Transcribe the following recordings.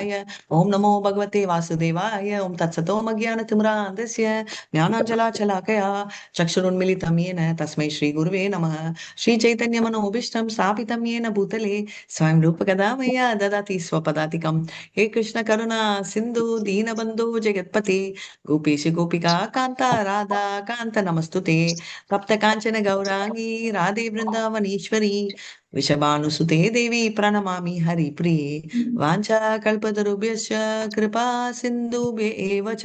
वासुदेवाय। ओम नमो भगवते वासुदेवाय। ओम तत्सतोमज्ञानतिमिरान्धस्य ज्ञानाञ्जलाशलाकया चक्षुरुन्मिलितं येन तस्मै श्रीगुरुवे नमः। श्रीचैतन्यमनोभीष्टं स्थापितं येन भूतले स्वयं रूपकदा मया ददाति स्वपदातिकं। हे कृष्ण करुणा सिन्धु दीनबन्धु जगत्पते गोपेश गोपिका कान्ता राधा कान्त नमस्तुते। तप्त काञ्चन गौरांगी राधे वृन्दावनेश्वरी वृषभानुसुते देवी प्रणमामि हरिप्रिये। वाञ्छाकल्पतरुभ्यश्च कृपा सिन्धुभ्य एव च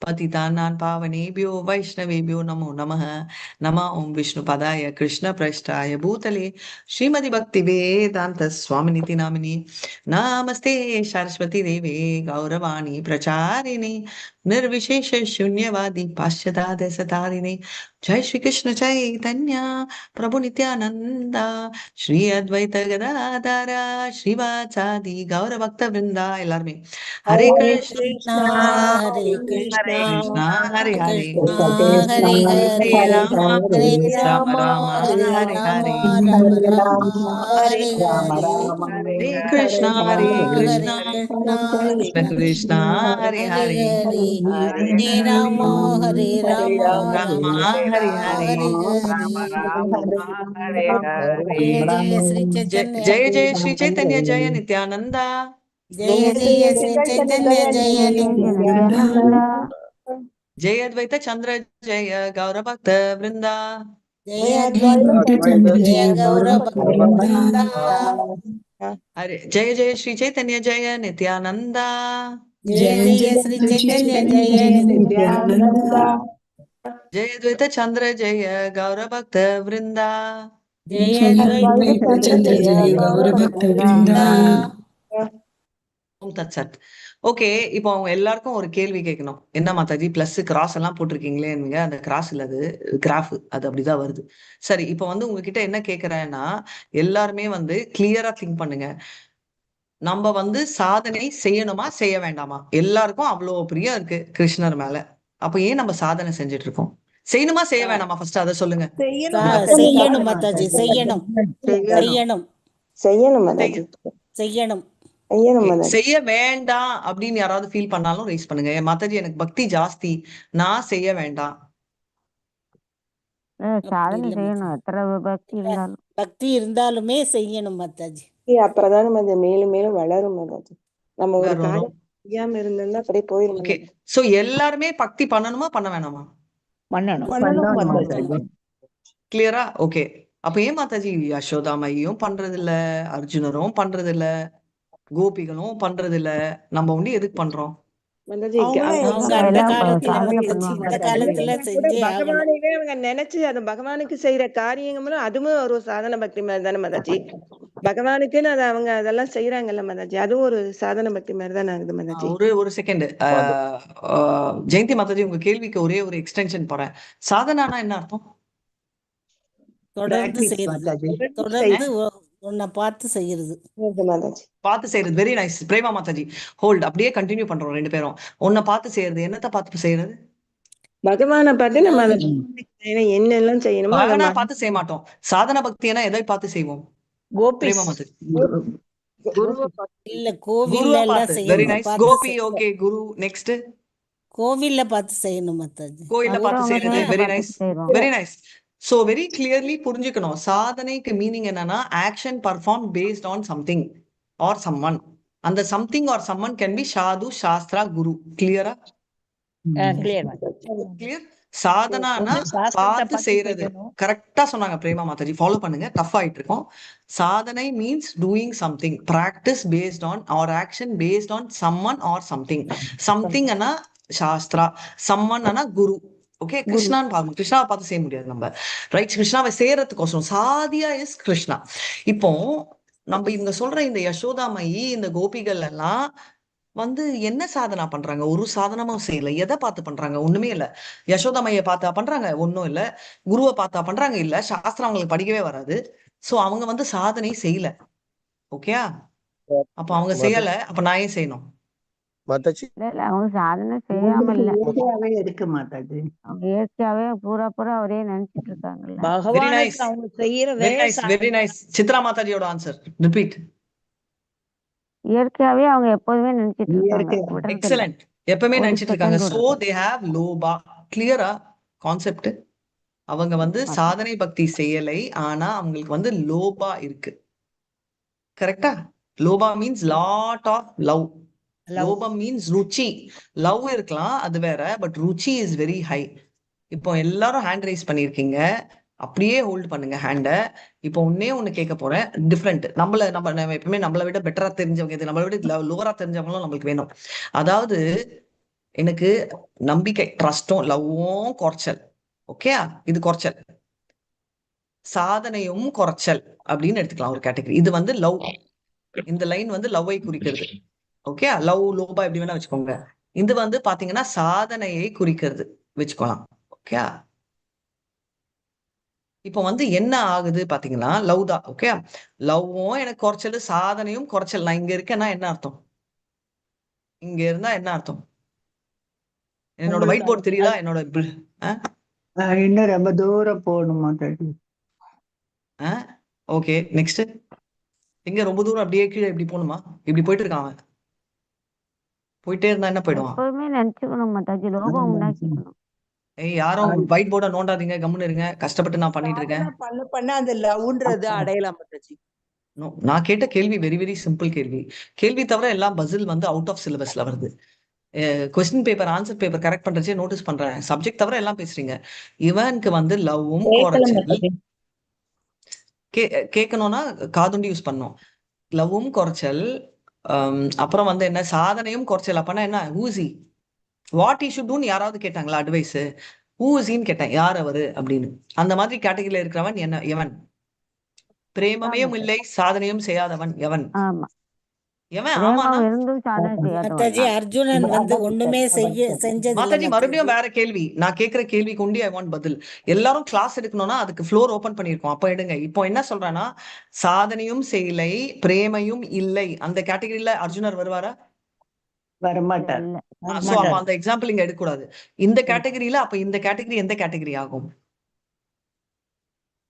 पतितानां पावनेभ्यो वैष्णवेभ्यो नमो नमः। नमः ओं विष्णुपदाय कृष्णप्रेष्ठाय भूतले श्रीमति भक्तिवेदान्त स्वामिनिति नामिने। नमस्ते सरस्वती देवे गौरवाणी प्रचारिणे निर्विशेष शून्यवादी पाश्चात्य जय श्री कृष्ण चैतन्य प्रभु नित्यानंद श्री अद्वैत गदाधर श्रीवासादि गौर भक्त वृंदा எல்லாருமே हरे कृष्णा हरे हरे कृष्णा कृष्णा हरे हरे हरे हरे हरे राम हरे राम राम राम हरे हरे राम हरे राम राम हरे हरे हरे हरे कृष्णा हरे कृष्णा कृष्णा कृष्ण कृष्णा हरे हरे हरे हरे हरे हरे राम हरे राम राम राम राम हरे राम हरे हरे हरे हरे हरे जय जय श्री जय चैतन्य जय जय श्री चैतन्य जय नित्यानंदा जय जय श्री चैतन्य जय नित्यानंद जय अद्वैत चंद्र जय गौर भक्त वृंदा जय अद्वैत जय गौर भक्तवृंदा हरे जय जय श्री चैतन्य जय नित्यानंदा जय जय श्री चैतन्य जय नित्यानंद जय अद्वैत चंद्र जय गौर भक्त वृंदा जय अद्वैत चंद्र जय गौर भक्तवृंदा ஓம் தத் சத். ஓகே, இப்போ அவங்க எல்லாருக்கும் ஒரு கேள்வி கேட்கணும். என்ன மாதாஜி பிளஸ் கிராஸ் எல்லாம் போட்டிருக்கீங்களே, அந்த கிராஸ் இல்ல, அது கிராஃப், அது அப்படிதான் வருது. சரி, இப்போ வந்து உங்ககிட்ட என்ன கேட்கறேன்னா, எல்லாருமே வந்து கிளியரா திங்க் பண்ணுங்க. நம்ம வந்து சாதனை செய்யணுமா செய்ய வேண்டாமா? எல்லாருக்கும் அவ்வளவு பிரியம் இருக்கு கிருஷ்ணர் மேல. அப்ப ஏன் நம்ம சாதனை செஞ்சுட்டு இருக்கோம்? செய்யணுமா செய்ய வேணாமா? ஃபர்ஸ்ட் அதை சொல்லுங்க. செய்யணும் மாதாஜி, செய்யணும் செய்யணும் செய்யணும் மாதாஜி, செய்யணும். செய்ய வேண்டாம் அப்படின்னு யாராவது ஃபீல் பண்ணாலும் ரைஸ் பண்ணுங்க. மாதாஜி எனக்கு பக்தி ஜாஸ்தி, நான் செய்ய வேண்டாம். சாதனை செய்யணும், எத்தனை பக்தி இருந்தாலும். பக்தி இருந்தாலுமே செய்யணும் மாதாஜி. அப்பதான் மேலும் மேலும் வளரும் மாதாஜி. நம்ம ஒரு காரியம் செய்யாம இருந்தோம்னா அப்படியே போயிடும். ஓகே, சோ எல்லாருமே பக்தி பண்ணணுமா பண்ண வேணாமா? பண்ணணும். கிளியரா? ஓகே, அப்ப ஏன் மாதாஜி யசோதாமையும் பண்றது இல்ல, அர்ஜுனரும் பண்றது இல்ல, கோபிகளும் பண்றது இல்ல, நம்ம ஒண்டி எதுக்கு பண்றோம்? அவங்க அந்த காலத்துல இந்த காலத்துல செஞ்சே பகவானவே அவங்க நினைச்சு அது பகவானுக்கு செய்யற காரியங்களும் அதுவும் ஒரு சாதன பக்தி மாதிரி தானே மாதாஜி. பகவானுக்குன்னு அது அவங்க அதெல்லாம் செய்யறாங்கல்ல மாதாஜி, அதுவும் ஒரு சாதன பக்தி மாதிரி தானே ஆகுது மாதாஜி. ஒரு செகண்ட் ஜெயந்தி மாதாஜி, உங்க கேள்விக்கு ஒரே ஒரு எக்ஸ்டென்ஷன் போறேன். சாதனானா என்ன அர்த்தம்? தொடர்ந்து செய்யறது, தொடர்ந்து உன்னை பார்த்து செய்யறது, பார்த்து செய்யறது. Very nice Prema Mataji. Hold, அப்படியே கண்டினியூ பண்றோம் ரெண்டு பேரும். உன்னை பார்த்து செய்யறது, என்னத்தை பார்த்து செய்யறது? பகவானை பார்த்து நம்ம என்னெல்லாம் செய்யணுமோ பகவானை பார்த்து செய்ய மாட்டோம். சாதன பக்தினா எதை பார்த்து செய்வோம்? பிரேமா மாதாஜி, இல்ல கோவில்ல குருவை எல்லாம் பார்த்து. வெரி செய்யணும், nice Gopi. Okay, guru. Next கோவில்ல பார்த்து செய்யணும் மாதாஜி. கோயில பார்த்து செய்யறது. Very nice, very nice. So very clearly புரிஞ்சுக்கணும். சாதனைக்கு மீனிங் என்னன்னா action perform based on something or someone. அந்த something or someone can be sadhu, shastra, குரு. கிளியரா? கிளியர். சாதனானா பார்த்து செய்யறது. கரெக்டா சொன்னாங்க பிரேமா மாதாஜி. ஃபாலோ பண்ணுங்க, டஃப் ஆயிட்டு இருக்கோம். சாதனை means doing something, practice based on R action based on someone or something. Something அனா சாஸ்திரா, சம்ஒன் அனா குரு. ஓகே, கிருஷ்ணான்னு பாருங்க. கிருஷ்ணாவை பார்த்து செய்ய முடியாது நம்ம, ரைட்? கிருஷ்ணாவை செய்யறதுக்கோசரம் சாதியா இஸ் கிருஷ்ணா. இப்போ நம்ம இவங்க சொல்ற இந்த யசோதாமயி, இந்த கோபிகள் எல்லாம் வந்து என்ன சாதனா பண்றாங்க? ஒரு சாதனமும் செய்யல. எதை பார்த்து பண்றாங்க? ஒண்ணுமே இல்ல. யசோதாமைய பார்த்தா பண்றாங்க? ஒண்ணும் இல்ல. குருவை பார்த்தா பண்றாங்க? இல்ல. சாஸ்திரம் அவங்களுக்கு படிக்கவே வராது. சோ அவங்க வந்து சாதனை செய்யல. ஓகேயா? அப்ப அவங்க செய்யல, அப்ப நான் ஏன் செய்யணும்? அவங்க சாதனை செய்யாம இல்ல, இருக்கு மாதாஜி. அவங்க இயற்கையாவே பூரா அவரே நினைச்சிட்டு இருக்காங்கல்ல. Very nice, very nice, very nice. Chitra மாதாஜியோட ஆன்சர் ரிப்பீட். இயற்கையாவே அவங்க எப்போதுமே நினைச்சிட்டு இருக்காங்க, இயற்கை விடுறது இல்ல. எக்ஸலண்ட். எப்பவுமே ஒரு நினைச்சிட்டு இருக்காங்க. செகண்ட் சோ விடுறது தே ஹேவ் லோபா. கிளியரா கான்செப்ட்? அவங்க வந்து இல்ல. சாதனை பக்தி செய்யலை, ஆனா அவங்களுக்கு வந்து லோபா இருக்கு. கரெக்டா? Lobha means lot of love. Love லோபம் மீன்ஸ் ருச்சி. லவ் இருக்கலாம், அது வேற. But ruchi is very high. இப்போ எல்லாரும் ஹேண்ட் ரைஸ் பண்ணியிருக்கீங்க. அப்படியே ஹோல்ட் பண்ணுங்க ஹேண்ட. இப்போ ஒண்ணு கேட்க போறேன். டிஃப்ரெண்ட். நம்ம எப்பவுமே நம்மளை விட பெட்டரா தெரிஞ்சவங்க, இது நம்மளை விட லோவரா தெரிஞ்சவங்களும் நம்மளுக்கு வேணும். அதாவது எனக்கு நம்பிக்கை, ட்ரஸ்டும் லவ்வும் குறைச்சல். ஓகே, இது குறைச்சல். சாதனையும் குறைச்சல் அப்படின்னு எடுத்துக்கலாம் ஒரு கேட்டகரி. இது வந்து லவ். இந்த லைன் வந்து லவ்வை குறிக்கிறது. ஓகே, லவ் லோபா எப்படி வேணா வச்சுக்கோங்க. இது வந்து பாத்தீங்கன்னா சாதனையை குறிக்கிறது வச்சுக்கலாம். ஓகே, இப்போ வந்து என்ன ஆகுது பாத்தீங்கன்னா லவ் தான். ஓகே, லவ்வும் எனக்கு குறைச்சல், சாதனையும் குறைச்சல். நான் இங்க இருக்கேன்னா என்ன அர்த்தம்? இங்க இருந்தா என்ன அர்த்தம்? என்னோட ஒயிட் போர்டு தெரியுதா? என்னோட இன்னும் ரொம்ப தூரம் போகணும் மாதாஜி. Okay, next. எங்க ரொம்ப தூரம் அப்படியே கீழே இப்படி போகணுமா? இப்படி போயிட்டு இருக்கான் அவன். போயிட்டே இருந்தா என்ன போயிடுவான்? எப்பவுமே நினைச்சுக்கணும் மாதாஜி, லோகம் உண்டாக்கிக்கணும். ஏய், யாரும் ஒயிட் போர்டை நோண்டாதீங்க, கம்முன்னு இருங்க. கஷ்டப்பட்டு நான் பண்ணிட்டு இருக்கேன். சாதனை பண்ண அந்த லவ்ன்றது அடையலாம் மாதாஜி. நான் கேட்ட கேள்வி வெரி வெரி சிம்பிள் கேள்வி. கேள்வி தவிர எல்லாம் பசில் வந்து அவுட் ஆஃப் சிலபஸ்ல வருது. Question paper answer paper correct பண்றச்சே நோட்டீஸ் பண்றேன். சப்ஜெக்ட் தவிர எல்லாம் பேசுறீங்க. இவனுக்கு வந்து லவ்வும் குறைச்சல். கேட்கணும்னா காதுண்டி யூஸ் பண்ணும். லவ்வும் குறைச்சல், அப்புறம் வந்து என்ன சாதனையும் குறைச்சல். அப்பனா என்ன? ஊசி வாட் ஈ ஷுட் டூன்னு யாராவது கேட்டாங்களா அட்வைஸ்? ஊசின்னு கேட்டேன், யார் அவரு அப்படின்னு. அந்த மாதிரி கேட்டகரியில இருக்கிறவன் என்ன? எவன்? பிரேமமே இல்லை, சாதனையும் செய்யாதவன் எவன்? ஆமா, எவன்? பிரேமம் ஆமாண்ணா. இருந்தும் சாதனை செய்யாதவன் மாதாஜி, தான். அர்ஜுனன் வந்து ஒண்ணுமே செஞ்சது இல்ல மாதாஜி, மாதாஜி. மறுபடியும் வேற கேள்வி. நான் கேட்கிற கேள்விக்கு உண்டி ஐ வாண்ட் பதில். எல்லாரும் கிளாஸ் எடுக்கணும்னா அதுக்கு ஃப்ளோர் ஓபன் பண்ணிருக்கோம், அப்ப எடுங்க. இப்போ என்ன சொல்றேன்னா, சாதனையும் செய்யலை, பிரேமையும் இல்லை, அந்த கேட்டகரியில அர்ஜுனர் வருவாரா? வரமாட்டார். இல்ல. சோ அப்ப அந்த எக்ஸாம்பிள் இங்க எடுக்கக்கூடாது. இந்த கேட்டகரியில அப்ப இந்த கேட்டகரி எந்த கேட்டகரி ஆகும்?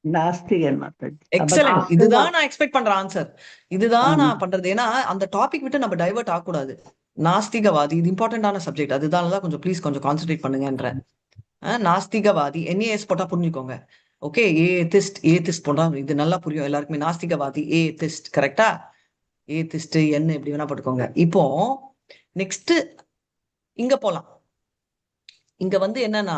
நாஸ்திகன் மாதாஜி. எக்ஸலண்ட். இதுதான் நான் எக்ஸ்பெக்ட் பண்ற ஆன்சர். இதுதான் நான் பண்றது. ஏன்னா அந்த டாபிக் விட்டு நம்ம டைவர்ட் ஆகக்கூடாது. நாஸ்திகவாதி இது இம்பார்ட்டன்டான சப்ஜெக்ட். அதுதான் கொஞ்சம் ப்ளீஸ் கொஞ்சம் கான்சென்ட்ரேட் பண்ணுங்கன்ற. நாஸ்திகவாதி NAS போட்டா புரிஞ்சுக்கோங்க. ஓகே, ஏத்திஸ்ட் போட்டா இது நல்லா புரியும் எல்லாருக்குமே. நாஸ்திகவாதி ஏத்திஸ்ட், கரெக்டா? ஏத்திஸ்ட் என்ன எப்படி வேணா போட்டுக்கோங்க. இப்போ நெக்ஸ்ட் இங்க போலாம். இங்க வந்து என்னன்னா,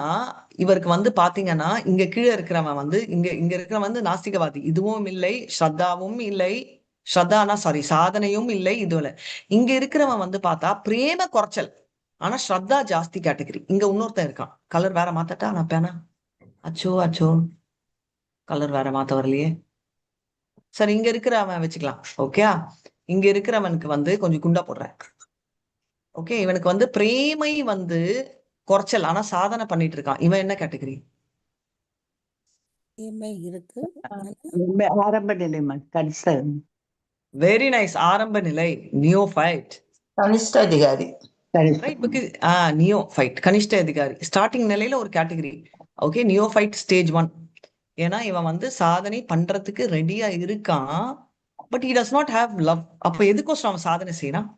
இவருக்கு வந்து பாத்தீங்கன்னா இங்க கீழே இருக்கிறவன் வந்து இங்க இருக்கிறவன் வந்து நாஸ்திகவாதி. இதுவும் இல்லை, ஸ்ரத்தாவும் இல்லை. ஸ்ரத்தானா சாரி, சாதனையும் இல்லை. இதுல இங்க இருக்கிறவன் வந்து பார்த்தா பிரேம குறைச்சல், ஆனா ஸ்ரத்தா ஜாஸ்தி கேட்டகரி. இங்க இன்னொருத்தன் இருக்கான். கலர் வேற மாத்தட்டா நான் பேனா? அச்சோ கலர் வேற மாத்த வரலையே. சரி, இங்க இருக்கிறவன் வச்சுக்கலாம். ஓகே, இங்க இருக்கிறவனுக்கு வந்து கொஞ்சம் குண்டா போடுறேன். ஓகே, இவனுக்கு வந்து பிரேமை வந்து குறைச்சல், ஆனா சாதனை பண்ணிட்டு இருக்கான். இவன் என்ன கேட்டகரி? இருக்கு. ஆரம்ப நிலை கடைசி. Very nice. ஆரம்ப நிலை, நியோஃபைட். கனிஷ்ட அதிகாரி. நியோஃபைட், கனிஷ்ட அதிகாரி. ஸ்டார்டிங் நிலையில ஒரு கேட்டகரி. Okay, நியோஃபைட் stage 1. ஏன்னா இவன் வந்து சாதனை பண்றதுக்கு ரெடியா இருக்கான், but he does not have love. அப்ப எதுக்கோசம் அவன் சாதனை செய்யறான்?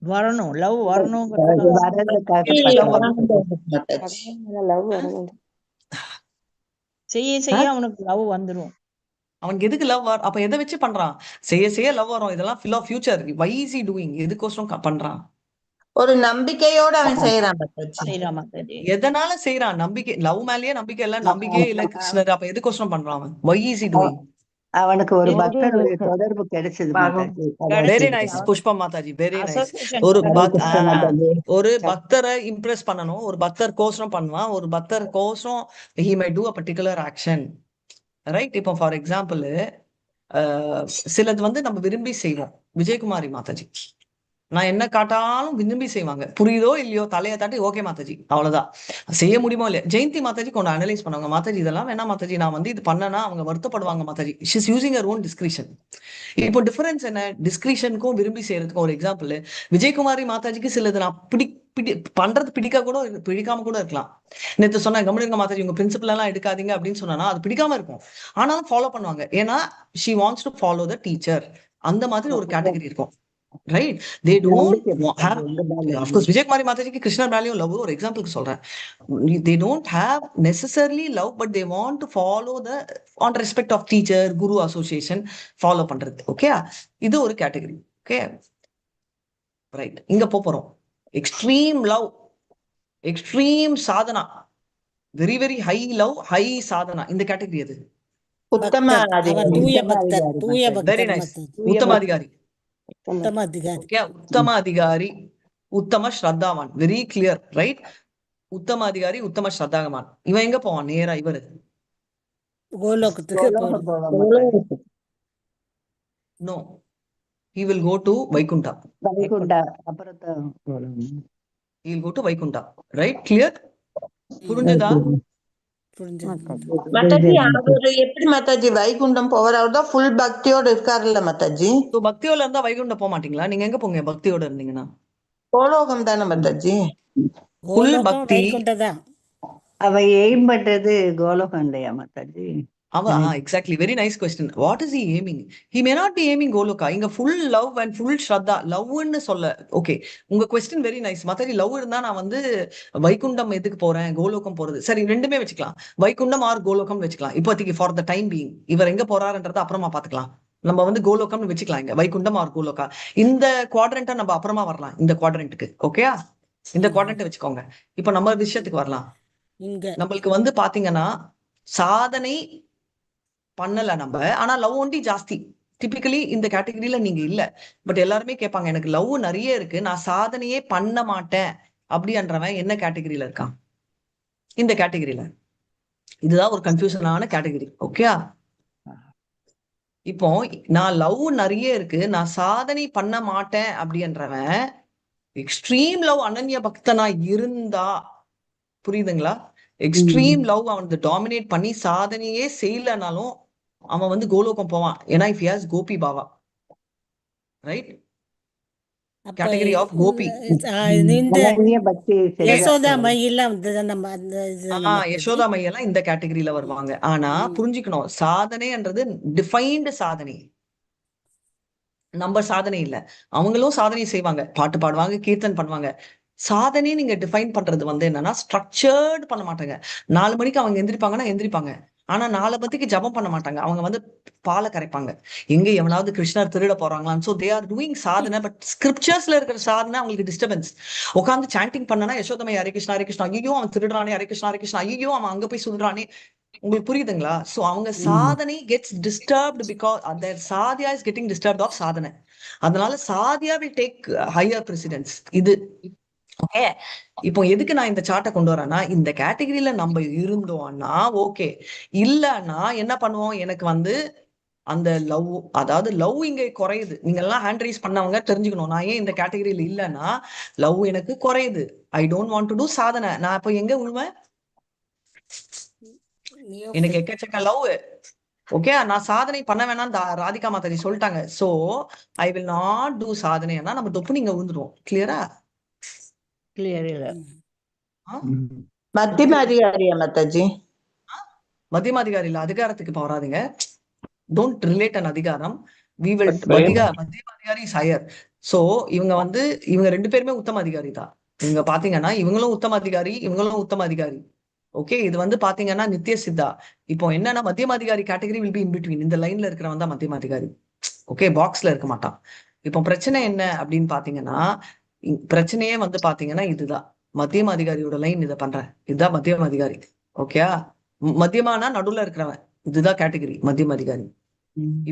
வரணும், லவ் வரணும். செய்ய அவனுக்கு லவ் வந்துரும். அவனுக்கு எதுக்கு லவ் வரும்? அப்ப எதை வச்சு பண்றான்? செய்ய லவ் வரும். இதெல்லாம் fill of future. Why is he doing? எதுக்கோசரம் பண்றான்? ஒரு நம்பிக்கையோட அவன் செய்யறான். எதனால செய்யறான்? நம்பிக்கை. லவ் மேலேயே நம்பிக்கை இல்ல, நம்பிக்கையே இல்ல கிருஷ்ணர். அப்ப எதுக்கோசரம் பண்றான் அவன்? Why is he doing? அவனுக்கு ஒரு பக்தருடைய தொடர்பு கிடைச்சது Mataji. Very nice Pushpa Mataji, very nice. ஒரு பக்தரை இம்ப்ரெஸ் பண்ணணும். ஒரு பக்தர் கோசரம் பண்ணுவான். ஒரு பக்தர் கோசரம் he might do a particular action, right? இப்போ ஃபார் எக்ஸாம்பிள் சிலது வந்து நம்ம விரும்பி செய்வோம். விஜயகுமாரி மாதாஜி நான் என்ன காட்டாலும் விரும்பி செய்வாங்க. புரியுதோ இல்லையோ தலையை தாட்டி ஓகே மாதாஜி, அவ்வளவுதான். செய்ய முடியுமோ இல்லையா? ஜெயந்தி மாதாஜி கொண்டு அனலைஸ் பண்ணுவாங்க. மாதாஜி இதெல்லாம் வேணா மாதாஜி, நான் வந்து இது பண்ணனா அவங்க வருத்தப்படுவாங்க Mataji. She's using her own discretion. இப்போ டிஃபரன்ஸ் என்ன? டிஸ்கிரிஷனுக்கும் விரும்பி செய்யறதுக்கும். ஒரு எக்ஸாம்பிள், விஜயகுமாரி மாதாஜிக்கு சிலது நான் பண்றது பிடிக்காம கூட இருக்கலாம். நேற்று சொன்ன கவனிங்க மாதாஜி, உங்க பிரின்சிபல் எல்லாம் எடுக்காதீங்க அப்படின்னு சொன்னா அது பிடிக்காம இருக்கும், ஆனாலும் ஃபாலோ பண்ணுவாங்க. ஏன்னா she wants to follow the teacher. அந்த மாதிரி ஒரு கேட்டகரி இருக்கும். right? They don't நம்பிக்கை have, உங்க மேல of course விஜயகுமாரி மாதாஜிக்கு கிருஷ்ணர் மேலயும் லவ், ஒரு எக்ஸாம்பிளுக்கு சொல்றேன். They don't have necessarily love, but they want to follow the on respect of teacher guru association follow பண்றது. ஓகே, இது ஒரு கேட்டகரி. Okay right. இங்க போறோம் extreme love, extreme Sadhana, very very high love high Sadhana, இந்த category எது? உத்தம பக்தர், அவர் அதிகாரி. தூய பக்தர், உத்தமாதிகாரி தூய மாதாஜி. வெரி பக்தர் நைஸ். மாதாஜி. உத்தம அதிகாரி. உத்தம அதிகாரி. ஓகே, உத்தம அதிகாரி, உத்தம ஸ்ரத்தாவான், வெரி கிளியர் ரைட். உத்தம அதிகாரி, உத்தம ஸ்ரத்தாகமான். இவன் எங்க போவான்? நேரா இவரு கோலோகத்துக்கு கோலோக போடும். போக மாட்டாங்க. No, he will go to Vaikuntha. Vaikuntha அப்புறம் தான் போகணும். he will go to Vaikuntha. Right, clear, புரிஞ்சுதா? புரிஞ்சது. மாதாஜி அவரு எப்படி மாதாஜி வைகுண்டம் போவார்? அவர் தான் ஃபுல் பக்தியோட இருக்காருல்ல மாதாஜி. ஸோ பக்தியோட இருந்தா வைகுண்டம் போக மாட்டீங்களா? நீங்க எங்க போங்க பக்தியோட இருந்தீங்கன்னா? கோலோகம் தானே மாதாஜி. ஃபுல் கோலோகம் பக்தி. வைகுண்டதான். அவ எய்ம் பண்றது கோலோகம் இல்லையா Mataji? Exactly, very nice question. What is he aiming? He may not be aiming கோலோகா. இங்க ஃபுல் லவ் அண்ட் ஃபுல் ஸ்ரத்தா, லவ்னு சொல்ல. ஓகே, உங்க question very nice Mataji. Love இருந்தா நான் வந்து வைகுண்டம் எதுக்கு போறேன், கோலோகம் போறது, சரி ரெண்டுமே வச்சுக்கலாம். வைகுண்டம் ஆர் கோலோகம் வச்சுக்கலாம் இப்போதைக்கு, ஃபார் த டைம் பீயிங். இவர் எங்க போறாருன்றத அப்புறமா பாத்துக்கலாம். நம்ம வந்து கோலோகம்னு வச்சுக்கலாம் இங்க, வைகுண்டம் ஆர் கோலோகா. இந்த குவாட்ரண்ட்டை நம்ம அப்புறமா வரலாம், இந்த குவாட்ரண்ட்டுக்கு. ஓகேயா, இந்த குவாட்ரண்ட்டை வச்சுக்கோங்க. இப்போ நம்ம விஷயத்துக்கு வரலாம். இங்க நம்மளுக்கு வந்து பாத்தீங்கன்னா சாதனை பண்ணல நம்ம, ஆனா லவ் ஒண்டி ஜாஸ்தி. டிபிக்கலி இந்த கேட்டகரியில நீங்க இல்ல. பட் எல்லாருமே கேட்பாங்க, எனக்கு லவ் நிறைய இருக்கு, நான் சாதனையே பண்ண மாட்டேன் அப்படின்றவன் என்ன கேட்டகரியில இருக்கான்? இந்த கேட்டகரியில. இதுதான் ஒரு கன்ஃபியூஷனான கேட்டகரி. ஓகே, இப்போ நான் லவ் நிறைய இருக்கு, நான் சாதனை பண்ண மாட்டேன் அப்படின்றவன் எக்ஸ்ட்ரீம் லவ் அனன்ய பக்தனா இருந்தா, புரியுதுங்களா? எக்ஸ்ட்ரீம் லவ் அவன் டாமினேட் பண்ணி சாதனையே செய்யலனாலும் அவன் வந்து கோலோகம் போவான். ஏன்னா if he has gopi bhava, right? அப்ப கேட்டகரி ஆஃப் கோபி. இந்த அனன்ய பக்தி யசோதா மையெல்லாம் நம்ம அந்த யசோதா மையெல்லாம் இந்த கேட்டகரியில வருவாங்க. ஆனா புரிஞ்சுக்கணும், சாதனைன்றது டிஃபைன்டு சாதனை, நம்ம சாதனை இல்ல. அவங்களும் சாதனை செய்வாங்க, பாட்டு பாடுவாங்க, கீர்த்தன் பண்ணுவாங்க. சாதனை நீங்க டிஃபைன் பண்றது வந்து என்னன்னா ஸ்ட்ரக்சர்ட் பண்ண மாட்டாங்க. 4 மணிக்கு அவங்க எந்திரிப்பாங்கன்னா எந்திரிப்பாங்க, ஆனா 4 பத்திக்கு ஜபம் பண்ண மாட்டாங்க. அவங்க வந்து பாலை கரைப்பாங்க. எங்க எவனாவது கிருஷ்ணர் திருட போறாங்களான்னு. ஸோ தே ஆர் டூயிங் சாதனை. பட் ஸ்கிரிப்சர்ஸ்ல இருக்கிற சாதனை அவங்களுக்கு டிஸ்டர்பன்ஸ். உட்காந்து சாண்டிங் பண்ணனா யசோதமை ஹரே கிருஷ்ணா ஹரே கிருஷ்ணா, ஐயோ அவன் திருடுறானே, ஹரே கிருஷ்ணா ஹரே கிருஷ்ணா, ஐயோ அவன் அங்க போய் சொல்றானே. உங்களுக்கு புரியுதுங்களா? சோ அவங்க sadhana gets disturbed because their sadhya is getting disturbed of sadhana. அதனால sadhya will take higher precedence. இது ஓகே. இப்போ எதுக்கு நான் இந்த சார்ட்டை கொண்டு வரேன்னா, இந்த கேட்டகரியில நம்ம இருந்தோம்னா ஓகே, இல்லன்னா என்ன பண்ணுவோம்? எனக்கு வந்து அந்த லவ், அதாவது லவ் இங்க குறையுது. நீங்க எல்லாம் ஹேண்ட் ரைஸ் பண்ணவங்க தெரிஞ்சுக்கணும், நான் ஏன் இந்த கேட்டகரியில இல்லைன்னா லவ் எனக்கு குறையுது. I don't want to do sadhana. நான் இப்போ எங்க உண்மை? எனக்கு எக்கச்சக்க லவ். ஓகே, நான் சாதனை பண்ண வேணாம் ராதிகா மாதாஜி சொல்லிட்டாங்க. So I will not do சாதனைன்னா நம்ம தொப்பு நீங்க விழுந்துருவோம். கிளியரா? கிளியர் இல்ல. மத்தியம அதிகாரியா மாதாஜி? மத்தியம அதிகாரி இல்ல, அதிகாரத்துக்கு இப்ப வராதுங்க. டோன்ட் ரிலேட் அன் அதிகாரம். we will மத்தியம அதிகாரி இஸ் ஹையர். சோ இவங்க வந்து இவங்க 2 பேருமே உத்தம அதிகாரி தான். இவங்க பாத்தீங்கன்னா இவங்களும் உத்தம அதிகாரி, இவங்களும் உத்தம அதிகாரி. ஓகே, இது வந்து பாத்தீங்கன்னா நித்திய சித்தா. இப்போ என்னன்னா மத்தியம அதிகாரி category will be in between. இந்த லைன்ல இருக்கிறவன் தான் மத்தியம அதிகாரி. ஓகே, பாக்ஸ்ல இருக்க மாட்டான். இப்போ பிரச்சனை என்ன அப்படின்னு பாத்தீங்கன்னா, பிரச்சனையே வந்து பாத்தீங்கன்னா இதுதான். மத்தியம அதிகாரியோட லைன் இதை பண்றேன், இதுதான் மத்தியம அதிகாரி. ஓகே, மத்தியமானா நடுவுல இருக்கிறவன், இதுதான் கேட்டகரி மத்தியம அதிகாரி.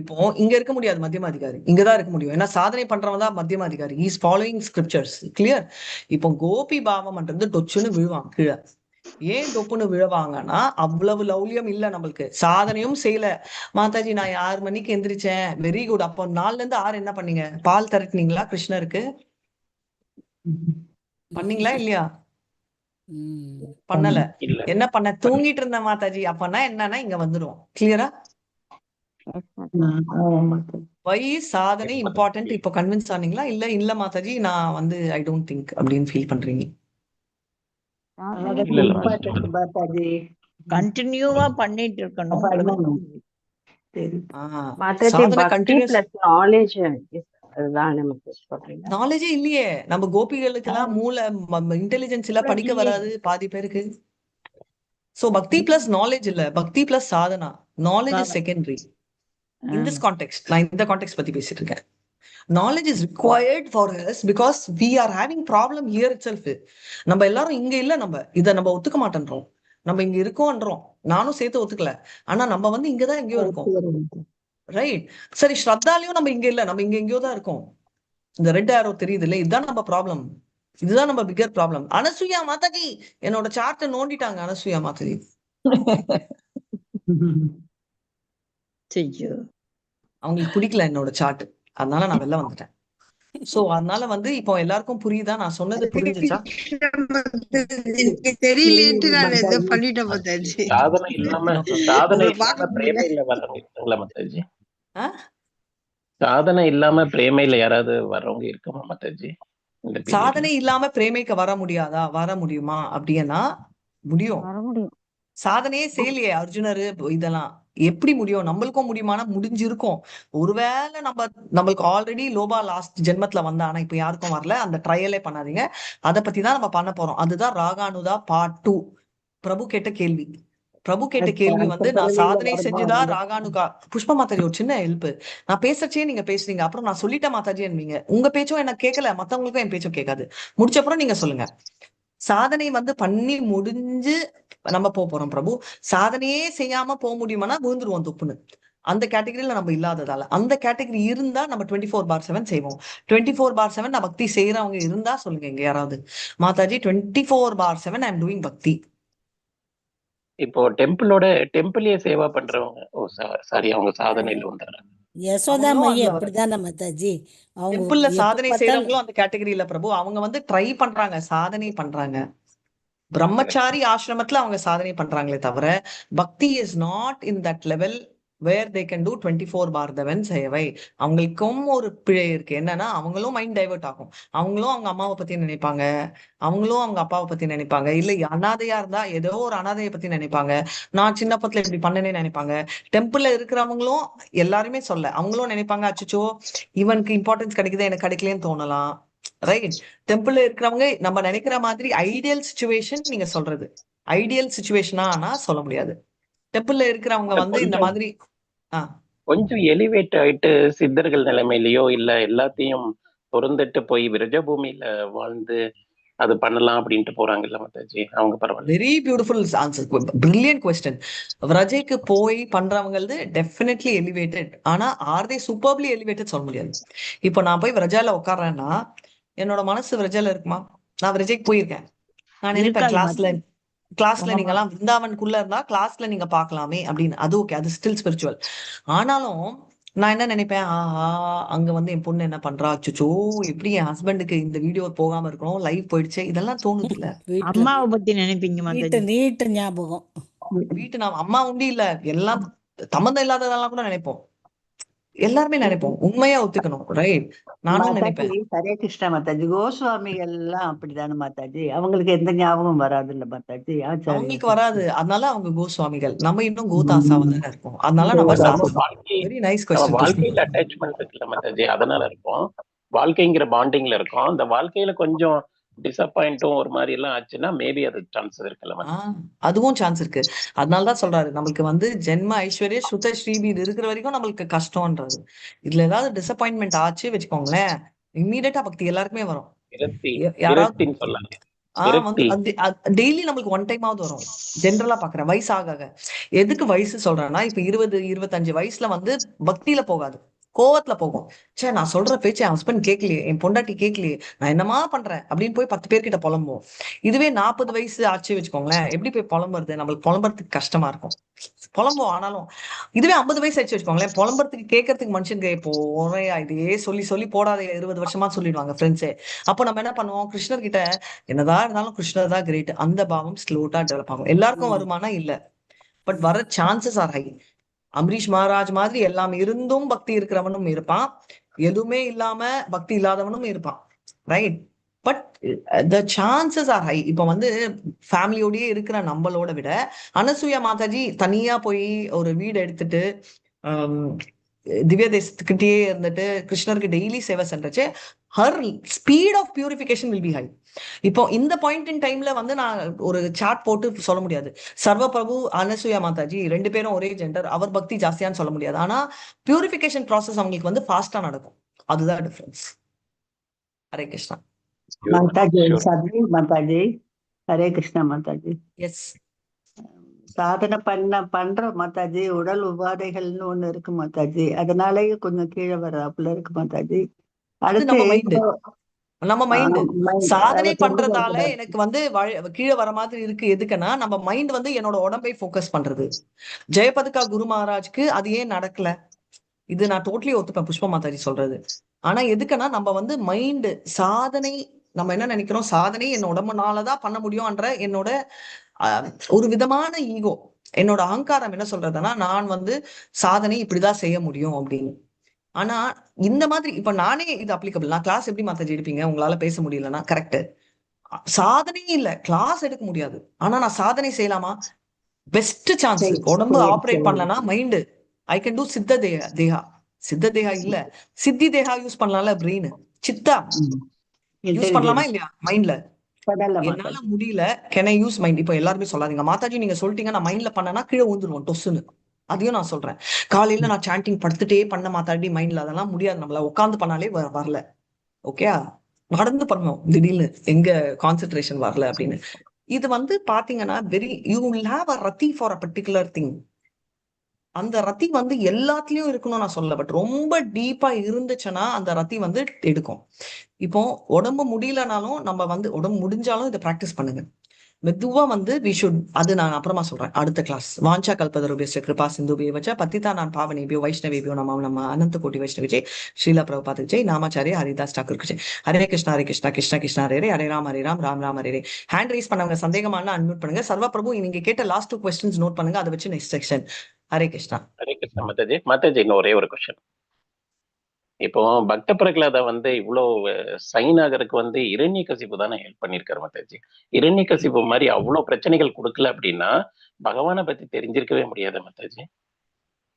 இப்போ இங்க இருக்க முடியாது மத்தியம அதிகாரி, இங்கதான் இருக்க முடியும். ஏன்னா சாதனை பண்றவன் தான் மத்தியம அதிகாரி. Is following scriptures. கிளியர்? இப்போ கோபி பாவம்ன்றது டொச்சுன்னு விழுவான் கீழே. ஏன் டொப்புன்னு விழுவாங்கன்னா அவ்வளவு லௌலியம் இல்ல நம்மளுக்கு, சாதனையும் செய்யல. மாதாஜி நான் 6 மணிக்கு எந்திரிச்சேன், வெரி குட். அப்போ 4ல இருந்து 6 என்ன பண்ணீங்க? பால் திரட்டினீங்களா கிருஷ்ணருக்கு? பண்ணீங்களா இல்லையா? பண்ணல. என்ன பண்ண? தூங்கிட்டு இருந்த மாதாஜி. அப்பனா என்னன்னா இங்க வந்துடும். கிளியரா? வை சாதனை இம்பார்ட்டன்ட் இப்போ கன்வின்ஸ் ஆனீங்களா? இல்ல மாதாஜி நான் வந்து ஐ டோன்ட் திங்க் அப்படின்னு ஃபீல் பண்றீங்க? கண்டினியூவா பண்ணிட்டு இருக்கணும். சரி. சாதனை கண்டினியூஸ். நாலேஜ் அதுதான் நமக்கு சொல்றீங்க. நாலேஜே இல்லையே. நம்ம கோபிகளுக்கு எல்லாம் மூளை இன்டெலிஜென்ஸ் இல்ல, படிக்க வராது பாதி பேருக்கு. சோ பக்தி பிளஸ் நாலேஜ் இல்ல, பக்தி plus Sadhana. Knowledge is secondary in this contact. நான் இந்த கான்டெக்ட் பத்தி பேசிட்டு இருக்கேன். Knowledge is required for us because we are having problem here itself. நம்ம எல்லாரும் இங்க இல்ல, நம்ம ஒத்துக்க மாட்டேன்றோம். நம்ம இங்க இருக்கோம்ன்றோம், நானும் சேர்த்து ஒத்துக்கல. ஆனா நம்ம வந்து இங்கதான் எங்கேயோ இருக்கோம், ரைட்? சரி, ஸ்ரத்தாலையும் நம்ம இங்க இல்ல, நம்ம இங்க எங்கேயோ தான் இருக்கோம். இந்த ரெட் ஆரோ தெரியுது இல்ல, இதுதான் நம்ம ப்ராப்ளம், இதுதான் நம்ம பிகர் ப்ராப்ளம். அனசூயா மாதாஜி என்னோட சார்ட்டை நோண்டிட்டாங்க. அனசூயா மாதாஜி அவங்களுக்கு பிடிக்கல என்னோட சார்ட், அதனால நான் வெளில வந்துட்டேன். சோ அதனால வந்து இப்போ எல்லாருக்கும் புரியுதா நான் சொன்னது? புரிஞ்சுச்சா? தெரியலேன்ட்டு நான் இதை பண்ணிட்டேன் மாதாஜி. சாதனை இல்லாம பிரேமையில வர்றவங்க இருக்காங்களா மாதாஜி? சாதனை இல்லாம பிரேமையில யாராவது வர்றவங்க இருக்குமா மாதாஜி? சாதனை இல்லாம பிரேமைக்கு வர முடியாதா? வர முடியுமா அப்படின்னா முடியும். சாதனையே செய்யலையே அர்ஜுனரு, இதெல்லாம் எப்படி முடியும்? நம்மளுக்கும் முடியுமானா முடிஞ்சிருக்கும். ஒருவேளை நம்மளுக்கு ஆல்ரெடி லோபா லாஸ்ட் ஜென்மத்துல வந்தா, ஆனா இப்ப யாருக்கும் வரல, அந்த ட்ரையலே பண்ணாதீங்க. அதை பத்தி தான் நம்ம பண்ண போறோம். அதுதான் ராகானுதா பார்ட் 2. பிரபு கேட்ட கேள்வி வந்து நான் சாதனை செஞ்சுதான் ராகானுகா. புஷ்ப மாதாஜி ஒரு சின்ன ஹெல்ப், நான் பேசச்சே நீங்க பேசுறீங்க, அப்புறம் நான் சொல்லிட்டேன் மாதாஜி என்பீங்க. உங்க பேச்சும் எனக்கு கேட்கல, மத்தவங்களுக்கும் என் பேச்சும் கேட்காது. முடிச்ச அப்புறம் நீங்க சொல்லுங்க. சாதனை வந்து பண்ணி முடிஞ்சு நம்ம போறோம் பிரபு. சாதனையே செய்யாம போக முடியுமானா விழுந்துருவோம் தொப்புன்னு. அந்த கேட்டகரியில நம்ம இல்லாததால, அந்த கேட்டகரி இருந்தா நம்ம 24/7 செய்வோம். 24/7 நான் பக்தி செய்யறவங்க இருந்தா சொல்லுங்க இங்க யாராவது. மாதாஜி 24/7 ஐ எம் டூயிங் பக்தி. இப்போ டெம்பிள்லயே சேவா பண்றவங்க, சாரி, அவங்க சாதனையில வந்துடுறாங்க. யசோதா மைய அப்படிதானே மாதாஜி? அவங்க டெம்பிள்ல சாதனை செய்யறவங்களும் அந்த கேட்டகரியில பிரபு. அவங்க வந்து ட்ரை பண்றாங்க, சாதனை பண்றாங்க. பிரம்மச்சாரி ஆசிரமத்துல அவங்க சாதனை பண்றாங்களே தவிர, bhakti is not in that level where they can do 24/7 seva. அவங்களுக்கும் ஒரு பிழை இருக்கு. என்னன்னா அவங்களும் மைண்ட் டைவர்ட் ஆகும். அவங்களும் அவங்க அம்மாவை பத்தி நினைப்பாங்க, அவங்களும் அவங்க அப்பாவை பத்தி நினைப்பாங்க. இல்ல அனாதையா இருந்தா ஏதோ ஒரு அனாதையை பத்தி நினைப்பாங்க. நான் சின்ன பத்துல இப்படி பண்ணனே நினைப்பாங்க. டெம்பிள்ல இருக்கிறவங்களும் எல்லாருமே சொல்ல, அவங்களும் நினைப்பாங்க, அச்சோ இவனுக்கு இம்பார்ட்டன்ஸ் கிடைக்குது எனக்கு கிடைக்கலன்னு தோணலாம், ரைட்? டெம்பிள்ல இருக்கிறவங்க நம்ம நினைக்கிற மாதிரி ஐடியல் சிச்சுவேஷன் நீங்க சொல்றது ஐடியல் சிச்சுவேஷனா ஆனா சொல்ல முடியாது. டெம்பிள்ல இருக்கிறவங்க வந்து இந்த மாதிரி கொஞ்சம் எலிவேட் ஆயிட்டு சித்தர்கள் நிலைமையிலயோ இல்ல எல்லாத்தையும் பொருந்துட்டு போய் விரஜபூமியில வாழ்ந்து அது பண்ணலாம் அப்படின்ட்டு போறாங்கல்ல மாதாஜி, அவங்க பரவாயில்ல. Very beautiful answer, brilliant question. விரஜைக்கு போய் பண்றவங்களது டெஃபினெட்லி எலிவேட்டட். ஆனா ஆர் தே சூப்பர்லி எலிவேட்டட் சொல்ல முடியாது. இப்போ நான் போய் விரஜால உட்கார்றேன்னா என்னோட மனசு விரஜால இருக்குமா? நான் விரஜைக்கு போயிருக்கேன், நான் நினைப்பேன் கிளாஸ்ல நீங்க எல்லாம் விருந்தாவனுக்குள்ள இருந்தா கிளாஸ்ல நீங்க பாக்கலாமே அப்படின்னு. அது ஓகே, அது ஸ்டில் ஸ்பிரிச்சுவல். ஆனாலும் நான் என்ன நினைப்பேன், அங்க வந்து என் பொண்ணு என்ன பண்றா, அச்சோ எப்படி என் ஹஸ்பண்டுக்கு இந்த வீடியோ போகாம இருக்கணும், லைவ் போயிடுச்சு, இதெல்லாம் தோணுது இல்ல? அம்மாவை பத்தி நினைப்பீங்க நீட்டு ஞாபகம். வீட்டு நான் அம்மா உண்டி இல்ல, எல்லாம் சம்மந்தம் இல்லாததெல்லாம் கூட நினைப்போம், எல்லாருமே நினைப்போம். உண்மையா ஒத்துக்கணும், ரைட்? நானும் நினைப்பேன். ஹரே கிருஷ்ணா மாதாஜி. கோஸ்வாமிகள் எல்லாம் அப்படித்தானே மாதாஜி? அவங்களுக்கு எந்த ஞாபகம் வராது இல்ல மாதாஜி? அவங்களுக்கு வராது, அதனால அவங்க கோஸ்வாமிகள். நம்ம இன்னும் கோதாசாவா தானே இருக்கோம். அதனால நம்ம வெரி நைஸ் क्वेश्चन. வாழ்க்கையில அட்டாச்மெண்ட் இருக்குல்ல மாதாஜி, அதனால இருக்கும். வாழ்க்கைங்கிற பாண்டிங்ல இருக்கும். அந்த வாழ்க்கையில கொஞ்சம் டிசப்பாயிண்டும் ஒரு மாதிரி எல்லாம் ஆச்சுன்னா மேபி அது சான்ஸ் இருக்குல்ல? அதுவும் சான்ஸ் இருக்கு. அதனாலதான் சொல்றாரு, நம்மளுக்கு வந்து ஜென்ம ஐஸ்வர்ய ஸ்ருத ஸ்ரீபி இது இருக்கிற வரைக்கும் நம்மளுக்கு கஷ்டம்ன்றது. இதுல ஏதாவது டிசப்பாயின்மெண்ட் ஆச்சு வச்சுக்கோங்களேன், இம்மீடியட்டா பக்தி எல்லாருக்குமே வரும். டெய்லி நம்மளுக்கு ஒன் டைம் ஆகுது வரும். ஜென்ரலா பாக்குறேன் வயசு ஆக. எதுக்கு வயசு சொல்றேன்னா, இப்ப 20-25 வயசுல வந்து பக்தியில போகாது, கோவத்துல போகும். சே, நான் சொல்ற பேச்சு என் ஹஸ்பண்ட் கேட்கலையே, என் பொண்டாட்டி கேட்கலையே, நான் என்னமா பண்றேன் அப்படின்னு போய் 10 பேர்கிட்ட புலம்புவோம். இதுவே 40 வயசு ஆச்சு வச்சுக்கோங்களேன், எப்படி போய் புலம்புறது? நம்மளுக்கு புலம்புறதுக்கு கஷ்டமா இருக்கும், புலம்புவோம். ஆனாலும் இதுவே 50 வயசு ஆச்சு வச்சுக்கோங்களேன், புலம்புறதுக்கு கேட்கறதுக்கு மனுஷனுக்கு இப்போ இதையே சொல்லி போடாத 20 வருஷமா சொல்லிடுவாங்க ஃப்ரெண்ட்ஸே. அப்போ நம்ம என்ன பண்ணுவோம், கிருஷ்ணர் கிட்ட என்னதான் இருந்தாலும் கிருஷ்ணர் தான் கிரேட், அந்த பாவம் ஸ்லோட்டா டெவலப் ஆகும். எல்லாருக்கும் வருமானா இல்ல, பட் வர chances are high. Ambareesh Maharaj மாதிரி எல்லாம் இருந்தும் பக்தி இருக்கிறவனும் இருப்பான், எதுவுமே இல்லாம பக்தி இல்லாதவனும் இருப்பான், right? But the chances are high. இப்ப வந்து ஃபேமிலியோடயே இருக்கிற நம்மளோட விட அனசூயா மாதாஜி தனியா போய் ஒரு வீடு எடுத்துட்டு திவ்ய தேசத்துக்கிட்டே இருந்துட்டு கிருஷ்ணருக்கு டெய்லி சேவை சென்றச்சு, her speed of purification will be high. இப்போ இந்த பாயிண்ட் இன் டைம்ல வந்து நான் ஒரு சாட் போட்டு சொல்ல முடியாது சர்வ பிரபு அனசூயா மாதாஜி 2 பேரும் ஒரே ஜெண்டர், அவர் பக்தி ஜாஸ்தியான்னு சொல்ல முடியாது. ஆனா பியூரிஃபிகேஷன் ப்ராசஸ் அவங்களுக்கு வந்து ஃபாஸ்டா நடக்கும். அதுதான் டிஃபரன்ஸ். ஹரே கிருஷ்ணா. மாதாஜி சத்ரி மாதாஜி. ஹரே கிருஷ்ணா மாதாஜி. எஸ், சாதனை பண்றோம் மாதாஜி. உடல் உபாதைகள்னு ஒண்ணு இருக்கு மாதாஜி, அதனாலயே கொஞ்சம் கீழே வர்றாப்புல இருக்கு மாதாஜி. அது நம்ம மைண்டு, நம்ம மைண்டு சாதனை அதை பண்றதால கொண்டு எனக்கு வந்து கீழே வர மாதிரி இருக்கு. எதுக்குன்னா நம்ம மைண்ட் வந்து என்னோட உடம்பை ஃபோக்கஸ் பண்றது. ஜெயபதுகா குரு மகாராஜ்க்கு அது ஏன் நடக்கல? இது நான் டோட்டலி ஒத்துப்பேன் புஷ்பா மாதாஜி சொல்றது. ஆனா எதுக்குன்னா நம்ம வந்து மைண்டு சாதனை, நம்ம என்ன நினைக்கிறோம், சாதனை என் உடம்புனாலதான் பண்ண முடியும்ன்ற என்னோட ஒரு விதமான ஈகோ, என்னோட அகங்காரம் என்ன சொல்றதுன்னா நான் வந்து சாதனை இப்படிதான் செய்ய முடியும் அப்படின்னு. ஆனா இந்த மாதிரி இப்ப நானே இது அப்ளிகபிள். நான் கிளாஸ் எப்படி மாதாஜி எடுப்பீங்க, உங்களால பேச முடியலன்னா கரெக்ட், சாதனையே இல்ல, கிளாஸ் எடுக்க முடியாது, ஆனா நான் சாதனை செய்யலாமா? Best chance. உடம்பு ஆப்ரேட் பண்ணலன்னா மைண்டு ஐ கேன் டூ சித்த தேகா. சித்த தேகா இல்ல, சித்தி தேகா யூஸ் பண்ணலாம்ல, பிரெயின் சித்தா யூஸ் பண்ணலாமா இல்லையா மைண்ட்ல? என்னால முடியல, கேன் ஐ யூஸ் மைண்ட்? இப்ப எல்லாருமே சொல்லாதீங்க மாதாஜி நீங்க சொல்லிட்டீங்க நான் மைண்ட்ல பண்ணனா கீழே ஊந்துருவோம் டொஸ்ஸுன்னு. அதையும் நான் சொல்றேன். காலையில நான் சாண்டிங் படுத்துட்டே பண்ண மாதாடி மைண்ட்ல, அதெல்லாம் முடியாது. நம்மள உட்காந்து பண்ணாலே வரல. ஓகே, நடந்து பண்ணணும், திடீர்னு எங்க கான்சென்ட்ரேஷன் வரல அப்படின்னு. இது வந்து பாத்தீங்கன்னா you will have a rati for a particular thing. அந்த ரத்தி வந்து எல்லாத்துலயும் இருக்கணும் நான் சொல்ல, பட் ரொம்ப டீப்பா இருந்துச்சுன்னா அந்த ரத்தி வந்து எடுக்கும். இப்போ உடம்பு முடியலனாலும் நம்ம வந்து உடம்பு முடிஞ்சாலும் இதை பிராக்டிஸ் பண்ணுங்க மெதுவா வந்து வி ஷுட். அது நான் அப்புறமா சொல்றேன் அடுத்த கிளாஸ். வாஞ்சா கல்பதருபியஸ்ய கிருபா சிந்துபிய வச்ச பத்திதா நான் பாவனேபியோ வைஷ்ணவேபியோ நம்ம அனந்த கோட்டி வைஷ்ணவி ஜெய் ஸ்ரீலா பிரபுபாத் ஜெய் நாமாச்சாரிய ஹரிதாஸ் டாக்கூர் ஜெய். ஹரே கிருஷ்ணா கிருஷ்ணா கிருஷ்ணா ஹரே ஹரே ராம் ராம் ராம் ஹரே. ஹேண்ட் ரைஸ் பண்ணவங்க சந்தேகமான அன்மியூட் பண்ணுங்க. சர்வ பிரபு நீங்க கேட்ட லாஸ்ட் 2 questions நோட் பண்ணுங்க, அதை வச்சு நெக்ஸ்ட் செக்ஷன். ஹரே கிருஷ்ணா. ஹரே கிருஷ்ணா மாதாஜி. மாதாஜி இன்னும் ஒரே ஒரு கொஸ்டின். இப்போ பக்த பிரகலாத வந்து இவ்வளவு சைன் ஆகிறதுக்கு வந்து இரண்யகசிபு தானே ஹெல்ப் பண்ணிருக்காரு மாதாஜி. இரண்யகசிபு மாதிரி அவ்வளவு பிரச்சனைகள் கொடுக்கல அப்படின்னா பகவானை பத்தி தெரிஞ்சிருக்கவே முடியாது மாதாஜி.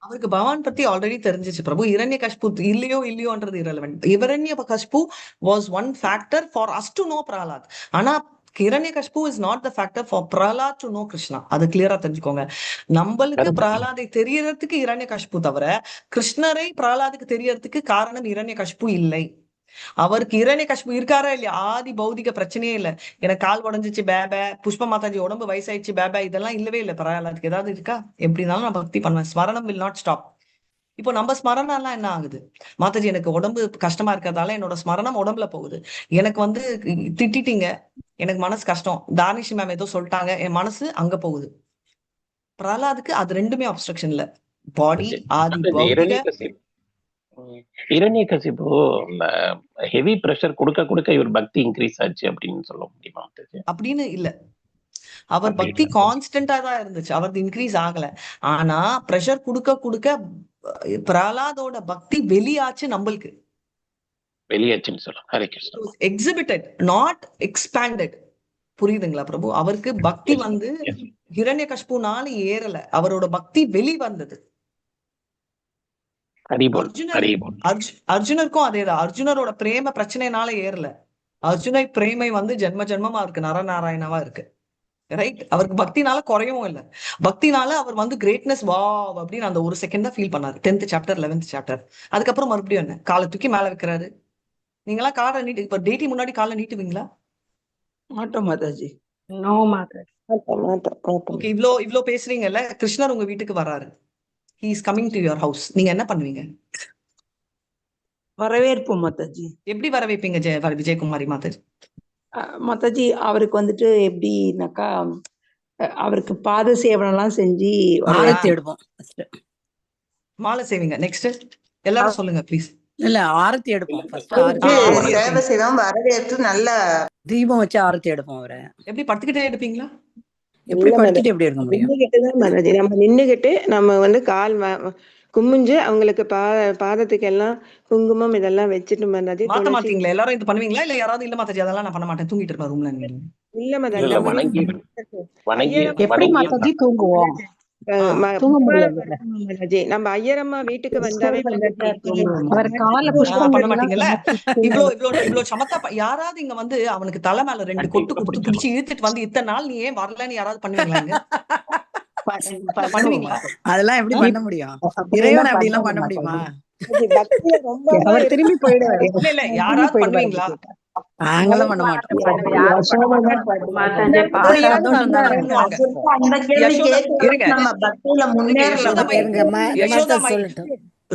அவருக்கு பகவான் பத்தி ஆல்ரெடி தெரிஞ்சிச்சு பிரபு. இரண்யகசிபு இல்லையோன்றது irrelevant. Hiranyakashipu was one factor for us to know Prahlad. ஆனா Hiranyakashipu is not the factor for Prahlad to know Krishna. அது கிளியரா தெரிஞ்சுக்கோங்க. நம்மளுக்கு பிரஹ்லாதை தெரியறதுக்கு இரண்யகசிபு தவிர கிருஷ்ணரை பிரஹ்லாதுக்கு தெரியறதுக்கு காரணம் இரண்யகசிபு இல்லை. அவருக்கு இரண்யகசிபு இருக்காரா இல்லையா, ஆதி பௌதிக பிரச்சனையே இல்லை. எனக்கு கால் உடஞ்சிச்சு பேபே, புஷ்ப மாதாஜி உடம்பு வயசாயிடுச்சு பேபே, இதெல்லாம் இல்லவே இல்லை பிரஹ்லாதுக்கு. ஏதாவது இருக்கா? எப்படினாலும் நான் பக்தி பண்ணுவேன். ஸ்மரணம் will not stop. இப்போ நம்ம ஸ்மரணம் எல்லாம் என்ன ஆகுது, மாதாஜி எனக்கு உடம்பு கஷ்டமா இருக்கிறதால என்னோட ஸ்மரணம் உடம்புல போகுது. எனக்கு வந்து திட்டிட்டீங்க, எனக்கு மனசு கஷ்டம், தானிஷி மேம் ஏதோ சொல்லிட்டாங்க, என் மனசு அங்க போகுது. பிரஹ்லாதுக்கு அது ரெண்டுமே அப்ஸ்ட்ரக்ஷன் இல்ல. பாடி ஆதி இரண்யகசிபு ஹெவி பிரஷர் கொடுக்க இவர் பக்தி இன்க்ரீஸ் ஆச்சு அப்படின்னு சொல்ல முடியுமா மாதாஜி? அப்படின்னு இல்ல, அவர் பக்தி கான்ஸ்டன்டா தான் இருந்துச்சு, அவரது இன்க்ரீஸ் ஆகல. ஆனா பிரஷர் கொடுக்க பிரஹ்லாதோட பக்தி வெளியாச்சு, நம்மளுக்கு வெளியாச்சுன்னு சொல்ல. Hare Krishna. Exhibited not expanded. புரியுதுங்களா பிரபு? அவருக்கு பக்தி வந்து ஹிரண்யகசிபுனால ஏறல, அவரோட பக்தி வெளி வந்தது. அர்ஜுனருக்கும் அதேதான். அர்ஜுனரோட பிரேம பிரச்சனைனால ஏறல. அர்ஜுனை பிரேமை வந்து ஜென்ம ஜென்மமா இருக்கு, நரநாராயணவா இருக்கு. ரைட்? அவருக்கு பக்தினால குறையவும் இல்லை. பக்தினால அவர் வந்து கிரேட்னஸ் வா அப்படின்னு அந்த ஒரு செகண்ட் தான் ஃபீல் பண்ணாரு. 10th chapter 11th chapter. அதுக்கப்புறம் மறுபடியும் என்ன, காலை தூக்கி மேல வைக்கிறாரு. நீங்களா காலை நீட்டு, இப்ப டேட்டி முன்னாடி காலை நீட்டுவீங்களா? மாட்டோம் மாதாஜி. நோ மாதாஜி. ஓகே, இவ்ளோ பேசுறீங்கல்ல, கிருஷ்ணர் உங்க வீட்டுக்கு வராரு, he is coming to your house, நீங்க என்ன பண்ணுவீங்க? வரவேற்போம் மாதாஜி. எப்படி வரவேற்பீங்க விஜயகுமாரி மாதாஜி? மாதாஜி அவருக்கு வந்துட்டு எப்படின்னாக்கா அவருக்கு பாத சேவனம் எல்லாம் செஞ்சு ஆரத்தி எடுப்போம். மாலை செய்வீங்க. நெக்ஸ்ட் எல்லாரும் சொல்லுங்க ப்ளீஸ். இல்ல ஆரத்தி எடுப்போம். சேவை செய்வோம், வரவேற்று நல்ல தீபம் வச்சு ஆரத்தி எடுப்போம். அவரை எப்படி படுத்துக்கிட்டே எடுப்பீங்களா? எப்படி படுத்துட்டு எப்படி இருக்க முடியும்? நின்னுகிட்டுதான் மாதாஜி. நம்ம நின்னுகிட்டு நம்ம வந்து கால் குமிஞ்சு அவங்களுக்கு பாதத்துக்கு எல்லாம் குங்குமம் இதெல்லாம் வச்சுட்டு மாதாஜி. மாத்த மாட்டீங்களா? எல்லாரும் இது பண்ணுவீங்களா? இல்ல யாராவது இல்ல மாதாஜி அதெல்லாம் நான் பண்ண மாட்டேன், தூங்கிட்டு இருப்பேன் ரூம்ல. இல்ல மாதாஜி. எப்படி மாதாஜி தூங்குவோம்? தூங்க முடியாது மாதாஜி நம்ம ஐயரம்மா வீட்டுக்கு வந்தாவே அவர் காலை பண்ண மாட்டீங்கல்ல. இவ்வளவு சமத்தா யாராவது இங்க வந்து அவனுக்கு தலை மேல 2 கொட்டு கொடுத்து பிடிச்சி இழுத்துட்டு வந்து இத்தனை நாள் நீ ஏன் வரலன்னு யாராவது பண்ணுவீங்களாங்க? பண்ணுவீங்களா? அதெல்லாம் எப்படி பண்ண முடியும்? இறைவன் அப்படி எல்லாம் பண்ண முடியுமா? அவர் திரும்பி போயிடுவாரு. இல்ல யாராவது பண்ணுவீங்களா? நாங்கெல்லாம் பண்ண மாட்டோம்.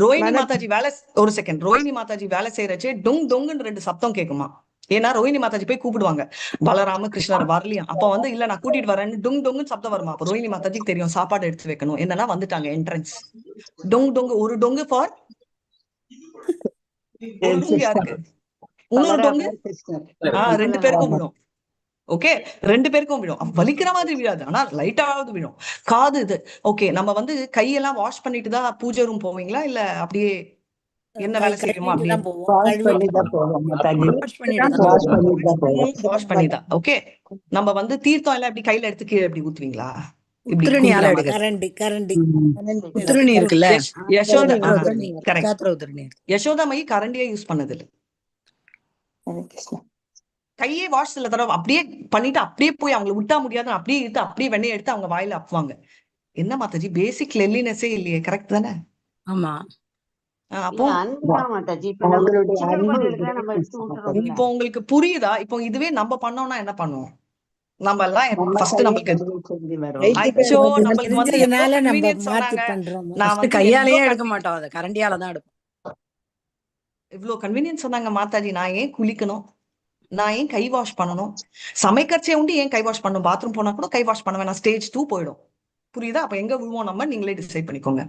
ரோஹிணி மாதாஜி வேலை ஒரு செகண்ட் ரோஹிணி மாதாஜி வேலை செய்யறச்சே டொங் டொங்குன்னு 2 சப்தம் கேக்குமா. ஏன்னா ரோஹிணி மாதாஜி போய் கூப்பிடுவாங்க பலராம கிருஷ்ணர் வரலையா, அப்ப வந்து இல்ல நான் கூட்டிட்டு வரேன்னு டொங் டொங்குன்னு சப்தம் வருமா. அப்ப ரோஹிணி மாதாஜிக்கு தெரியும் சாப்பாடு எடுத்து வைக்கணும், என்னன்னா வந்துட்டாங்க என்ட்ரன்ஸ். டொங் டொங்கு ஒரு டொங்கு ஃபார் யாருக்கு, இன்னொரு டொங்கு 2 பேருக்கும் விடும். ஓகே 2 பேருக்கும் விடும். வலிக்கிற மாதிரி விழாது, ஆனா லைட்டாவது விழும். காது இது ஓகே. நம்ம வந்து கையெல்லாம் வாஷ் பண்ணிட்டு தான் பூஜை ரூம் போவீங்களா இல்ல அப்படியே என்ன வேலை செய்யணுமோ அப்படியே வாஷ் பண்ணிதான்? ஓகே நம்ம வந்து தீர்த்தம் எல்லாம் எப்படி கையில எடுத்து கீழே எப்படி ஊத்துவீங்களா? யசோதாமயி கரண்டியே யூஸ் பண்ணது இல்ல, கையே வாஷ் சில தடவை அப்படியே பண்ணிட்டு அப்படியே போய் அவங்களை விட்டா முடியாது அப்படியே இழுத்து அப்படியே வெண்ணெய் எடுத்து அவங்க வாயில அப்புவாங்க. என்ன மாதாஜி பேசிக் கிளென்லினஸே இல்லையே, கரெக்ட் தானே? ஆமா. அப்போ இப்போ உங்களுக்கு புரியுதா? இப்போ இதுவே நம்ம பண்ணோம்னா என்ன பண்ணுவோம்? நம்ம எல்லாம் ஃபர்ஸ்ட் நம்மளுக்கு கையாலேயே எடுக்க மாட்டோம், அதை கரண்டியால தான் எடுப்போம். இவ்வளவு கன்வீனியன்ஸ் சொன்னாங்க மாதாஜி. நான் ஏன் குளிக்கணும், நான் ஏன் கை வாஷ் பண்ணணும், சமைக்கிறச்சே உண்டு ஏன் கை வாஷ் பண்ணணும், பாத்ரூம் போனா கூட கை வாஷ் பண்ண வேணாம், ஸ்டேஜ் 2 போயிடும். புரியுதா? அப்ப எங்க விழுவோம் நம்ம நீங்களே டிசைட் பண்ணிக்கோங்க.